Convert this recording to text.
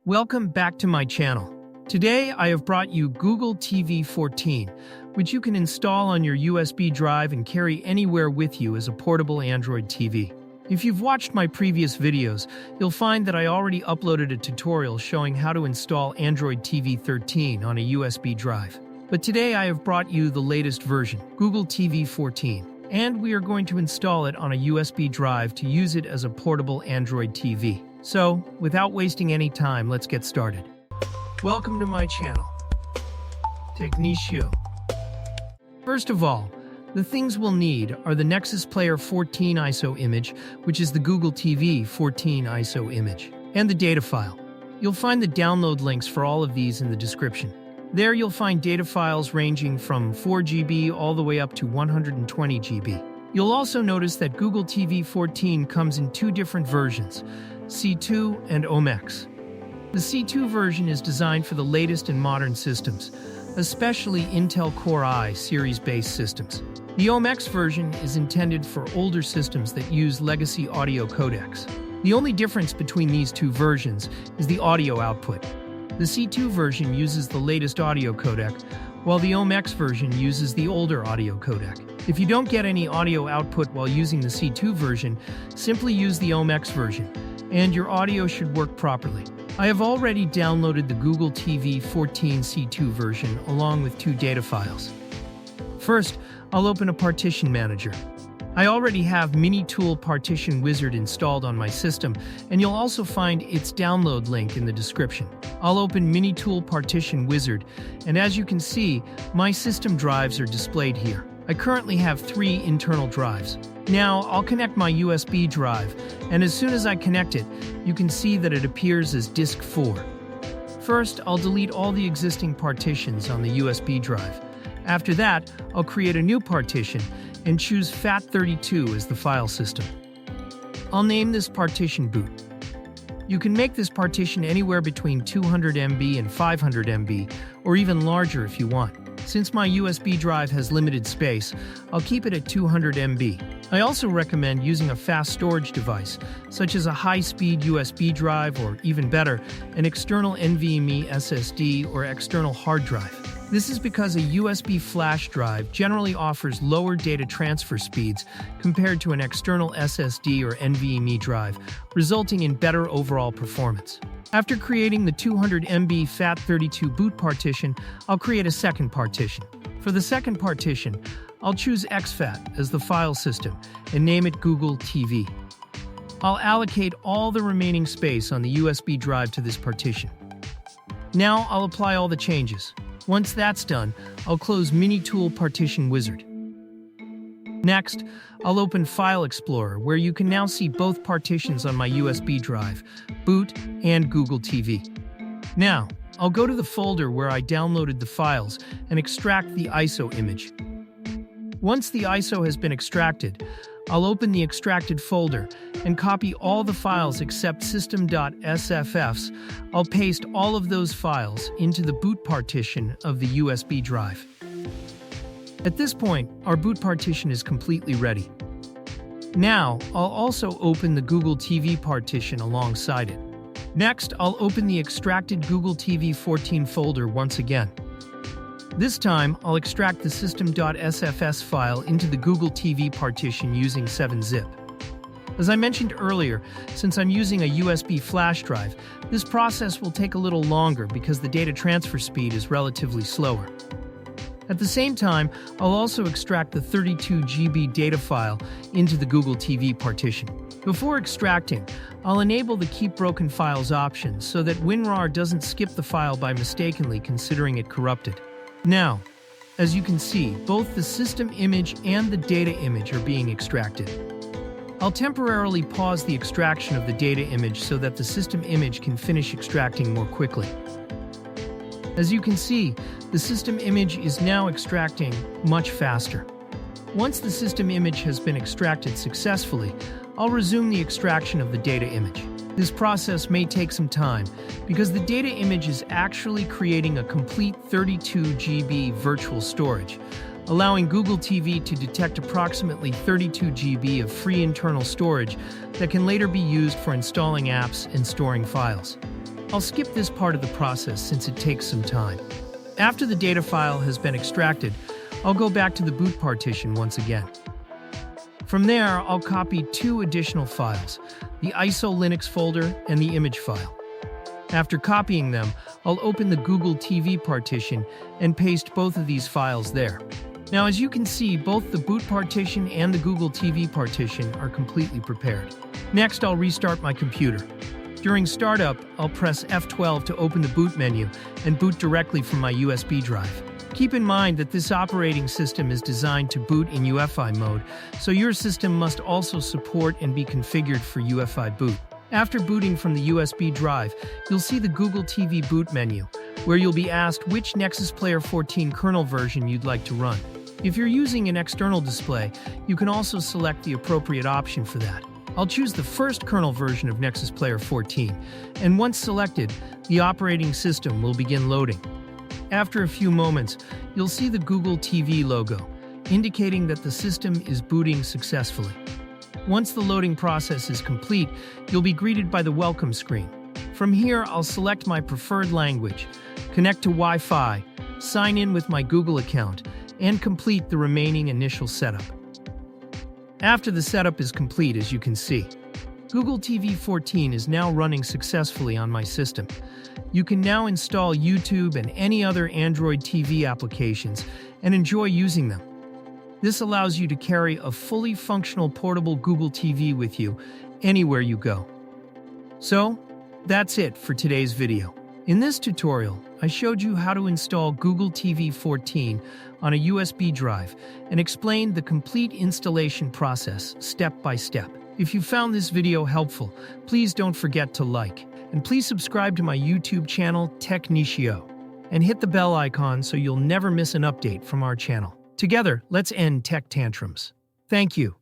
Welcome back to my channel. Today I have brought you Google TV 14, which you can install on your USB drive and carry anywhere with you as a portable Android TV. If you've watched my previous videos, you'll find that I already uploaded a tutorial showing how to install Android TV 13 on a USB drive. But today I have brought you the latest version, Google TV 14, and we are going to install it on a USB drive to use it as a portable Android TV. So, without wasting any time, let's get started. Welcome to my channel. Technicio. First of all, the things we'll need are the Nexus Player 14 ISO image, which is the Google TV 14 ISO image, and the data file. You'll find the download links for all of these in the description. There you'll find data files ranging from 4 GB all the way up to 120 GB. You'll also notice that Google TV 14 comes in two different versions, C2 and OMX. The C2 version is designed for the latest and modern systems, especially Intel Core i series-based systems. The OMX version is intended for older systems that use legacy audio codecs. The only difference between these two versions is the audio output. The C2 version uses the latest audio codec, while the OMX version uses the older audio codec. If you don't get any audio output while using the C2 version, simply use the OMX version, and your audio should work properly. I have already downloaded the Google TV 14 C2 version along with two data files. First, I'll open a Partition Manager. I already have Mini-Tool Partition Wizard installed on my system, and you'll also find its download link in the description. I'll open Mini-Tool Partition Wizard, and as you can see, my system drives are displayed here. I currently have 3 internal drives. Now, I'll connect my USB drive, and as soon as I connect it, you can see that it appears as Disk 4. First, I'll delete all the existing partitions on the USB drive. After that, I'll create a new partition and choose FAT32 as the file system. I'll name this partition boot. You can make this partition anywhere between 200 MB and 500 MB, or even larger if you want. Since my USB drive has limited space, I'll keep it at 200 MB. I also recommend using a fast storage device, such as a high-speed USB drive or, even better, an external NVMe SSD or external hard drive. This is because a USB flash drive generally offers lower data transfer speeds compared to an external SSD or NVMe drive, resulting in better overall performance. After creating the 200 MB FAT32 boot partition, I'll create a second partition. For the second partition, I'll choose exFAT as the file system and name it Google TV. I'll allocate all the remaining space on the USB drive to this partition. Now I'll apply all the changes. Once that's done, I'll close Mini-Tool Partition Wizard. Next, I'll open File Explorer, where you can now see both partitions on my USB drive, Boot and Google TV. Now, I'll go to the folder where I downloaded the files and extract the ISO image. Once the ISO has been extracted, I'll open the extracted folder and copy all the files except system.sfs. I'll paste all of those files into the boot partition of the USB drive. At this point, our boot partition is completely ready. Now, I'll also open the Google TV partition alongside it. Next, I'll open the extracted Google TV 14 folder once again. This time, I'll extract the system.sfs file into the Google TV partition using 7-zip. As I mentioned earlier, since I'm using a USB flash drive, this process will take a little longer because the data transfer speed is relatively slower. At the same time, I'll also extract the 32 GB data file into the Google TV partition. Before extracting, I'll enable the Keep Broken Files option so that WinRAR doesn't skip the file by mistakenly considering it corrupted. Now, as you can see, both the system image and the data image are being extracted. I'll temporarily pause the extraction of the data image so that the system image can finish extracting more quickly. As you can see, the system image is now extracting much faster. Once the system image has been extracted successfully, I'll resume the extraction of the data image. This process may take some time because the data image is actually creating a complete 32 GB virtual storage, allowing Google TV to detect approximately 32 GB of free internal storage that can later be used for installing apps and storing files. I'll skip this part of the process since it takes some time. After the data file has been extracted, I'll go back to the boot partition once again. From there, I'll copy 2 additional files, the ISO Linux folder and the image file. After copying them, I'll open the Google TV partition and paste both of these files there. Now, as you can see, both the boot partition and the Google TV partition are completely prepared. Next, I'll restart my computer. During startup, I'll press F12 to open the boot menu and boot directly from my USB drive. Keep in mind that this operating system is designed to boot in UEFI mode, so your system must also support and be configured for UEFI boot. After booting from the USB drive, you'll see the Google TV boot menu, where you'll be asked which Nexus Player 14 kernel version you'd like to run. If you're using an external display, you can also select the appropriate option for that. I'll choose the first kernel version of Nexus Player 14, and once selected, the operating system will begin loading. After a few moments, you'll see the Google TV logo, indicating that the system is booting successfully. Once the loading process is complete, you'll be greeted by the welcome screen. From here, I'll select my preferred language, connect to Wi-Fi, sign in with my Google account, and complete the remaining initial setup. After the setup is complete, as you can see, Google TV 14 is now running successfully on my system. You can now install YouTube and any other Android TV applications and enjoy using them. This allows you to carry a fully functional portable Google TV with you anywhere you go. So, that's it for today's video. In this tutorial, I showed you how to install Google TV 14 on a USB drive and explained the complete installation process step by step. If you found this video helpful, please don't forget to like, and please subscribe to my YouTube channel, Technicio, and hit the bell icon so you'll never miss an update from our channel. Together, let's end tech tantrums. Thank you.